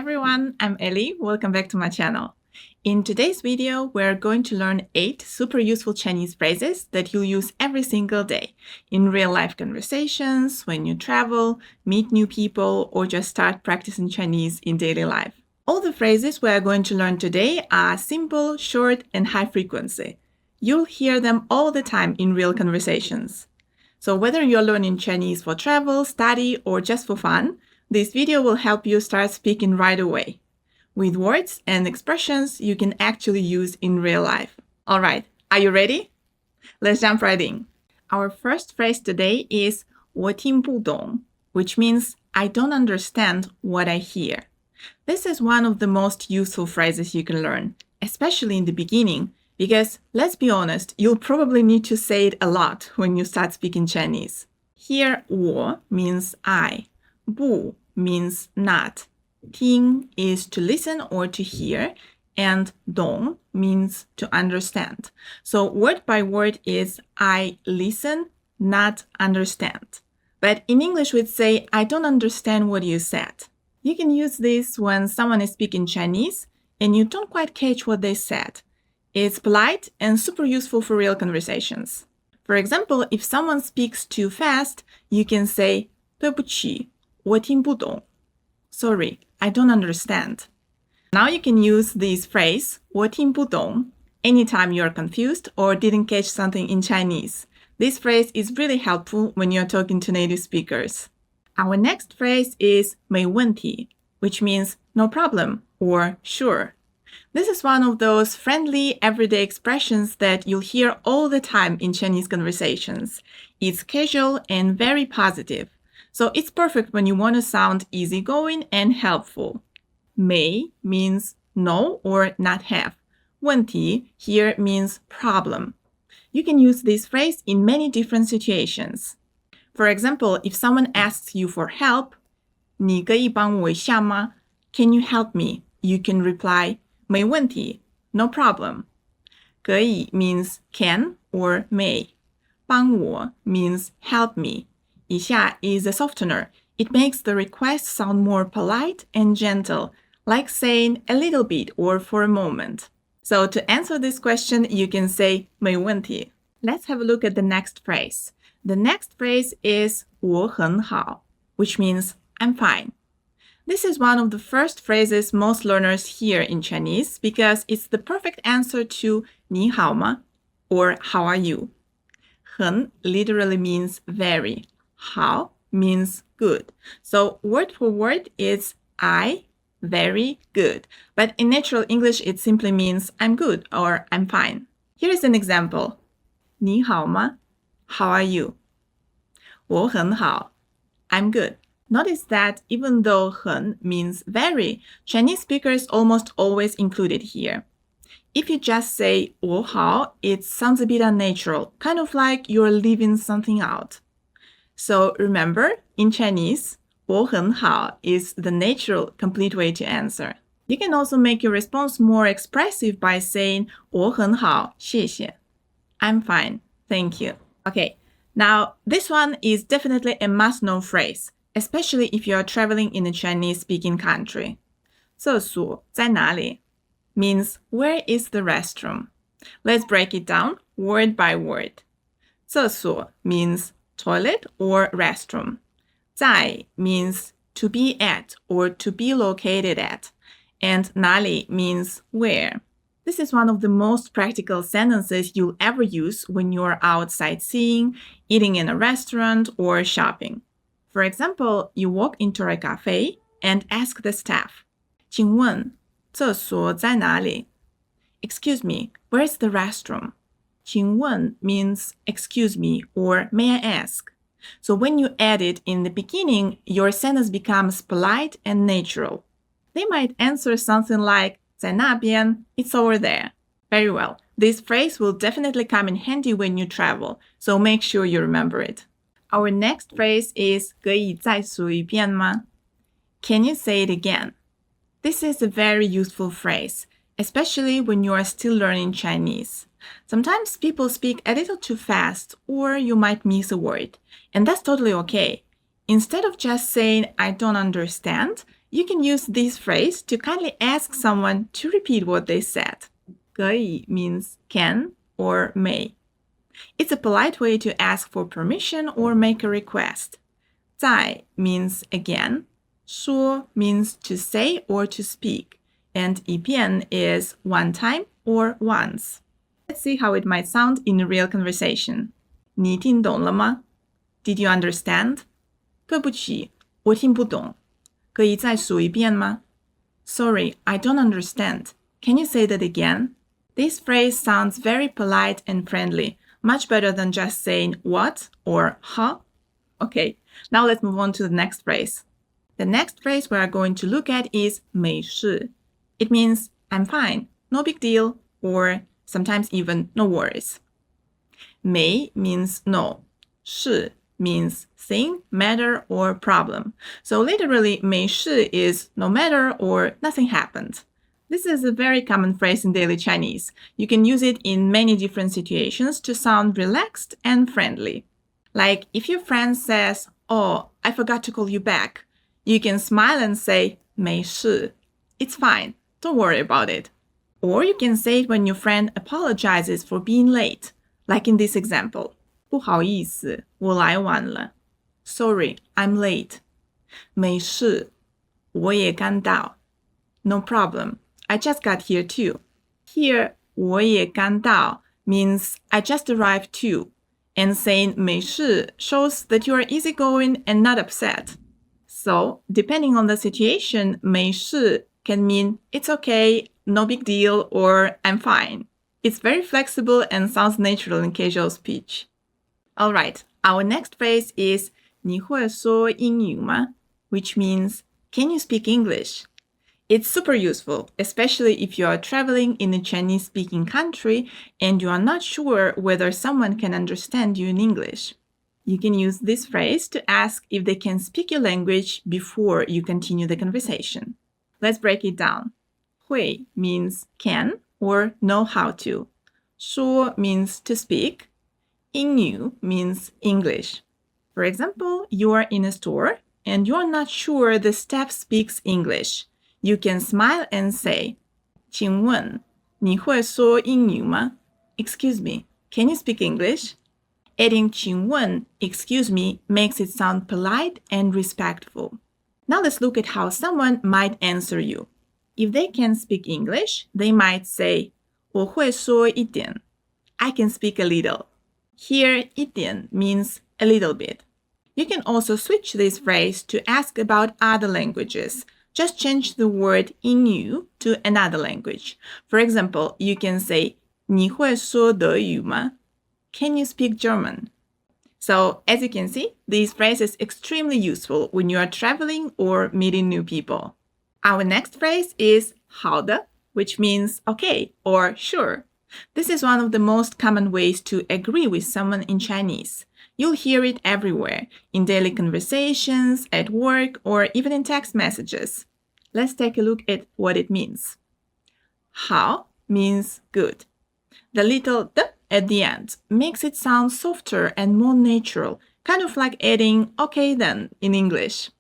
everyone, I'm Ellie. Welcome back to my channel. In today's video, we're going to learn 8 super useful Chinese phrases that you'll use every single day in real-life conversations, when you travel, meet new people, or just start practicing Chinese in daily life. All the phrases we are going to learn today are simple, short, and high frequency. You'll hear them all the time in real conversations. So whether you're learning Chinese for travel, study, or just for fun, this video will help you start speaking right away, with words and expressions you can actually use in real life. All right, are you ready? Let's jump right in. Our first phrase today is 我听不懂, which means I don't understand what I hear. This is one of the most useful phrases you can learn, especially in the beginning, because let's be honest, you'll probably need to say it a lot when you start speaking Chinese. Here, 我 means I. 不 means not. 听 is to listen or to hear, and 懂 means to understand. So word by word is I listen, not understand. But in English we'd say I don't understand what you said. You can use this when someone is speaking Chinese and you don't quite catch what they said. It's polite and super useful for real conversations. For example, if someone speaks too fast, you can say 对不起我听不懂. Sorry, I don't understand. Now you can use this phrase 我听不懂 anytime you're confused or didn't catch something in Chinese. This phrase is really helpful when you're talking to native speakers. Our next phrase is 没问题, which means no problem or sure. This is one of those friendly, everyday expressions that you'll hear all the time in Chinese conversations. It's casual and very positive. So it's perfect when you want to sound easygoing and helpful. 没 means no or not have. 问题 here means problem. You can use this phrase in many different situations. For example, if someone asks you for help, 你可以帮我一下吗? Can you help me? You can reply, 没问题, no problem. 可以 means can or may. 帮我 means help me. 一下 is a softener. It makes the request sound more polite and gentle, like saying a little bit or for a moment. So to answer this question, you can say 没问题. Let's have a look at the next phrase. The next phrase is 我很好, which means I'm fine. This is one of the first phrases most learners hear in Chinese because it's the perfect answer to 你好吗? or how are you? 很 literally means very. 好 means good. So word for word is I, very good. But in natural English, it simply means I'm good or I'm fine. Here is an example. 你好吗? How are you? 我很好. I'm good. Notice that even though 很 means very, Chinese speakers almost always include it here. If you just say 我好, it sounds a bit unnatural, kind of like you're leaving something out. So remember, in Chinese, 我很好 is the natural, complete way to answer. You can also make your response more expressive by saying 我很好, 谢谢. I'm fine, thank you. Okay, now this one is definitely a must-know phrase, especially if you are traveling in a Chinese-speaking country. 厕所在哪里 means where is the restroom? Let's break it down word by word. 厕所 means toilet or restroom. 在 means to be at or to be located at. And 哪里 means where. This is one of the most practical sentences you'll ever use when you're out sightseeing, eating in a restaurant, or shopping. For example, you walk into a cafe and ask the staff, 请问厕所在哪里? Excuse me, where's the restroom? 请问 means excuse me or may I ask? So when you add it in the beginning, your sentence becomes polite and natural. They might answer something like 在那边, it's over there. Very well. This phrase will definitely come in handy when you travel, so make sure you remember it. Our next phrase is 可以再说一遍吗? Can you say it again? This is a very useful phrase, especially when you are still learning Chinese. Sometimes people speak a little too fast or you might miss a word, and that's totally okay. Instead of just saying I don't understand, You can use this phrase to kindly ask someone to repeat what they said. 可以 means can or may. It's a polite way to ask for permission or make a request. 再 means again. 说 means to say or to speak. And 一遍 is one time or once. Let's see how it might sound in a real conversation. 你听懂了吗? Did you understand? 对不起，我听不懂。可以再说一遍吗? Sorry, I don't understand. Can you say that again? This phrase sounds very polite and friendly, much better than just saying what or huh. Okay, now let's move on to the next phrase. The next phrase we are going to look at is 没事. It means I'm fine, no big deal, or sometimes even no worries. 没 means no. 事 means thing, matter, or problem. So literally, 没事 is no matter or nothing happened. This is a very common phrase in daily Chinese. You can use it in many different situations to sound relaxed and friendly. Like if your friend says, "Oh, I forgot to call you back," you can smile and say, 没事. It's fine. Don't worry about it. Or you can say it when your friend apologizes for being late, like in this example. 不好意思，我来晚了. Sorry, I'm late. 没事，我也刚到. No problem. I just got here too. Here, 我也刚到 means I just arrived too. And saying 没事 shows that you are easygoing and not upset. So, depending on the situation, 没事 can mean it's okay, no big deal, or I'm fine. It's very flexible and sounds natural in casual speech. Alright, our next phrase is 你会说英语吗? Which means, can you speak English? It's super useful, especially if you are traveling in a Chinese-speaking country and you are not sure whether someone can understand you in English. You can use this phrase to ask if they can speak your language before you continue the conversation. Let's break it down. 会 means can or know how to. 说 means to speak. 英语 means English. For example, you are in a store and you are not sure the staff speaks English. You can smile and say, 请问你会说英语吗? Excuse me, can you speak English? Adding 请问, excuse me, makes it sound polite and respectful. Now let's look at how someone might answer you. If they can speak English, they might say, 我会说一点. I can speak a little. Here, 一点 means a little bit. You can also switch this phrase to ask about other languages. Just change the word 英语 to another language. For example, you can say, 你会说德语吗? Can you speak German? So, as you can see, this phrase is extremely useful when you are traveling or meeting new people. Our next phrase is 好的, which means okay or sure. This is one of the most common ways to agree with someone in Chinese. You'll hear it everywhere, in daily conversations, at work, or even in text messages. Let's take a look at what it means. 好 means good. The little d at the end makes it sound softer and more natural, kind of like adding okay then in English.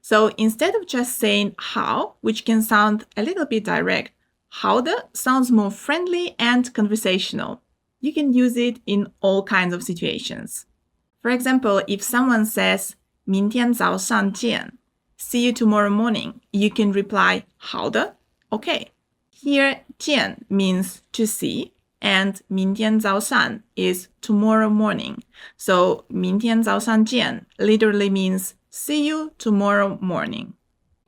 So instead of just saying 好, which can sound a little bit direct, 好的 sounds more friendly and conversational. You can use it in all kinds of situations. For example, if someone says 明天早上见, see you tomorrow morning, you can reply 好的, okay. Here, 见 means to see, and 明天早上 is tomorrow morning. So 明天早上见 literally means see you tomorrow morning.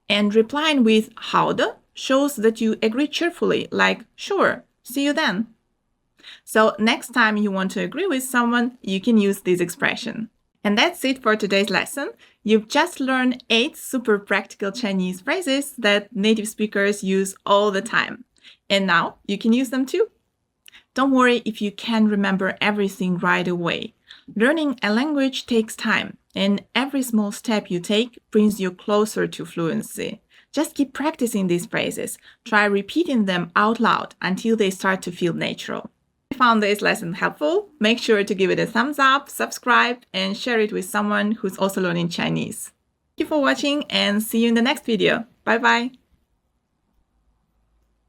And replying with 好的 shows that you agree cheerfully, like sure, see you then. So next time you want to agree with someone, you can use this expression. And that's it for today's lesson. You've just learned 8 super practical Chinese phrases that native speakers use all the time. And now you can use them too. Don't worry if you can't remember everything right away. Learning a language takes time, and every small step you take brings you closer to fluency. Just keep practicing these phrases. Try repeating them out loud until they start to feel natural. If you found this lesson helpful, make sure to give it a thumbs up, subscribe, and share it with someone who's also learning Chinese. Thank you for watching and see you in the next video. 拜拜。